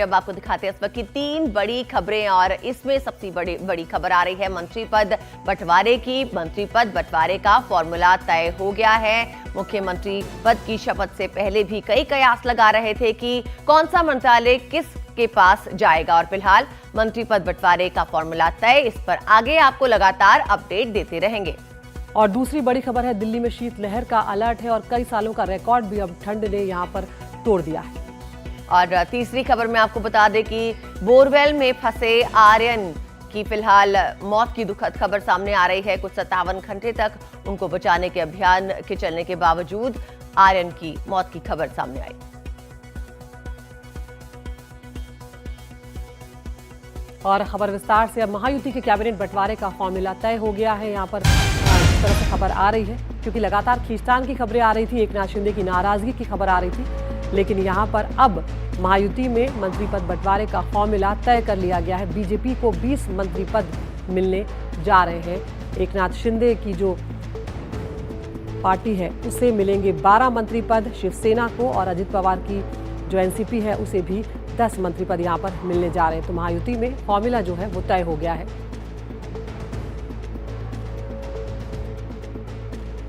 अब आपको दिखाते हैं इस वक्त की 3 बड़ी खबरें और इसमें सबसे बड़ी खबर आ रही है मंत्री पद बंटवारे की। मंत्री पद बंटवारे का फॉर्मूला तय हो गया है। मुख्यमंत्री पद की शपथ से पहले भी कई कयास लगा रहे थे कि कौन सा मंत्रालय किस के पास जाएगा और फिलहाल मंत्री पद बंटवारे का फॉर्मूला तय। इस पर आगे आपको लगातार अपडेट देते रहेंगे। और दूसरी बड़ी खबर है दिल्ली में शीतलहर का अलर्ट है और कई सालों का रिकॉर्ड भी अब ठंड ने यहां पर तोड़ दिया है। और तीसरी खबर में आपको बता दें कि बोरवेल में फंसे आर्यन की फिलहाल मौत की दुखद खबर सामने आ रही है। कुछ 57 घंटे तक उनको बचाने के अभियान के चलने के बावजूद आर्यन की मौत की खबर सामने आई। और खबर विस्तार से, अब महायुति के कैबिनेट बंटवारे का फॉर्मूला तय हो गया है। यहाँ पर इस तरह से खबर आ रही है क्योंकि लगातार खींचतान की खबरें आ रही थी, एकनाथ शिंदे की नाराजगी की खबर आ रही थी, लेकिन यहाँ पर अब महायुति में मंत्री पद बंटवारे का फॉर्मूला तय कर लिया गया है। बीजेपी को 20 मंत्री पद मिलने जा रहे हैं। एकनाथ शिंदे की जो पार्टी है उसे मिलेंगे 12 मंत्री पद, शिवसेना को और अजित पवार की जो एनसीपी है उसे भी 10 मंत्री पद यहाँ पर मिलने जा रहे हैं। तो महायुति में फॉर्मूला जो है वो तय हो गया है।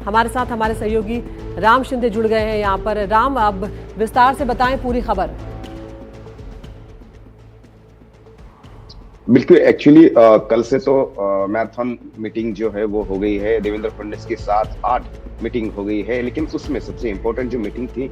हमारे साथ हमारे सहयोगी राम शिंदे जुड़ गए हैं यहाँ पर। राम, अब विस्तार से बताएं पूरी खबर। बिल्कुल, एक्चुअली कल से तो मैराथन मीटिंग जो है वो हो गई है। देवेंद्र फडणवीस के साथ 8 मीटिंग हो गई है, लेकिन उसमें सबसे इम्पोर्टेंट जो मीटिंग थी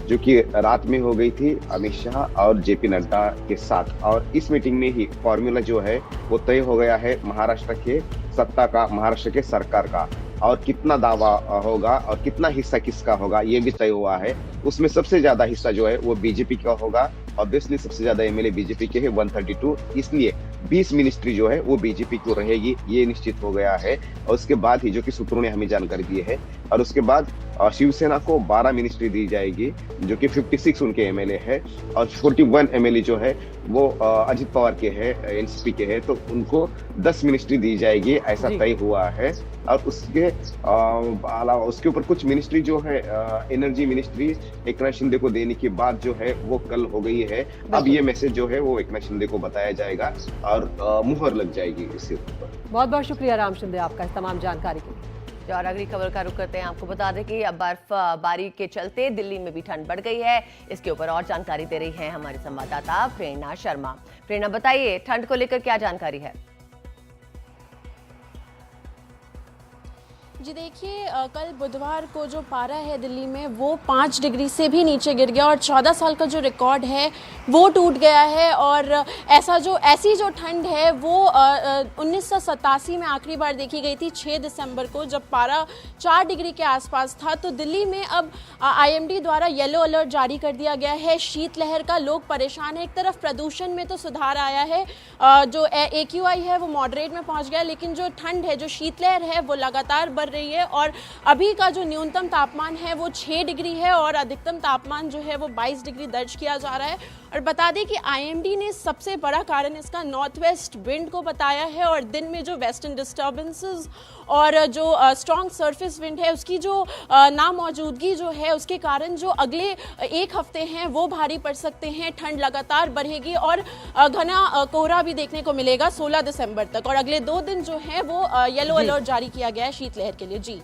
जो कि रात में हो गई थी अमित शाह और जेपी नड्डा के साथ, और इस मीटिंग में ही फॉर्मूला जो है वो तय हो गया है महाराष्ट्र के सत्ता का, महाराष्ट्र के सरकार का, और कितना दावा होगा और कितना हिस्सा किसका होगा ये भी तय हुआ है। उसमें सबसे ज्यादा हिस्सा जो है वो बीजेपी का होगा। ऑब्वियसली सबसे ज्यादा एमएलए बीजेपी के है 132, इसलिए 20 मिनिस्ट्री जो है वो बीजेपी को रहेगी, ये निश्चित हो गया है। और उसके बाद ही जो कि सूत्रों ने हमें जानकारी दी है, और उसके बाद शिवसेना को 12 मिनिस्ट्री दी जाएगी जो कि 56 उनके एमएलए है, और 41 एमएलए जो है वो अजित पवार के है, एनसीपी के है, तो उनको 10 मिनिस्ट्री दी जाएगी, ऐसा तय हुआ है। और उसके अलावा उसके ऊपर कुछ मिनिस्ट्री जो है एनर्जी मिनिस्ट्री एकनाथ शिंदे को देने की बात जो है वो कल हो गई है। अब ये मैसेज जो है वो एकनाथ शिंदे को बताया जाएगा और मुहर लग जाएगी इसके ऊपर। बहुत बहुत शुक्रिया राम शिंदे आपका इस तमाम जानकारी के लिए। और अगली खबर का रुख करते हैं। आपको बता दें कि अब बर्फबारी के चलते दिल्ली में भी ठंड बढ़ गई है। इसके ऊपर और जानकारी दे रही है हमारी संवाददाता प्रेरणा शर्मा। प्रेरणा, बताइए ठंड को लेकर क्या जानकारी है? जी देखिए, कल बुधवार को जो पारा है दिल्ली में वो 5 डिग्री से भी नीचे गिर गया और 14 साल का जो रिकॉर्ड है वो टूट गया है। और ऐसी जो ठंड है वो 1987 में आखिरी बार देखी गई थी 6 दिसंबर को, जब पारा 4 डिग्री के आसपास था। तो दिल्ली में अब आईएमडी द्वारा येलो अलर्ट जारी कर दिया गया है। शीतलहर का लोग परेशान है। एक तरफ प्रदूषण में तो सुधार आया है, जो AQI है वो मॉडरेट में पहुंच गया, लेकिन जो ठंड है, जो शीतलहर है वो लगातार बढ़ रही है। और अभी का जो न्यूनतम तापमान है वो 6 डिग्री है और अधिकतम तापमान जो है वो 22 डिग्री दर्ज किया जा रहा है। और बता दें कि आईएमडी ने सबसे बड़ा कारण इसका नॉर्थ वेस्ट विंड को बताया है, और दिन में जो वेस्टर्न डिस्टर्बेंसेस और जो स्ट्रॉन्ग सरफेस विंड है उसकी जो नामौजूदगी जो है उसके कारण जो अगले 1 हफ्ते हैं वो भारी पड़ सकते हैं। ठंड लगातार बढ़ेगी और घना कोहरा भी देखने को मिलेगा 16 दिसंबर तक, और अगले 2 दिन जो है वो येलो अलर्ट जारी किया गया है शीतलहर के लिए। जी।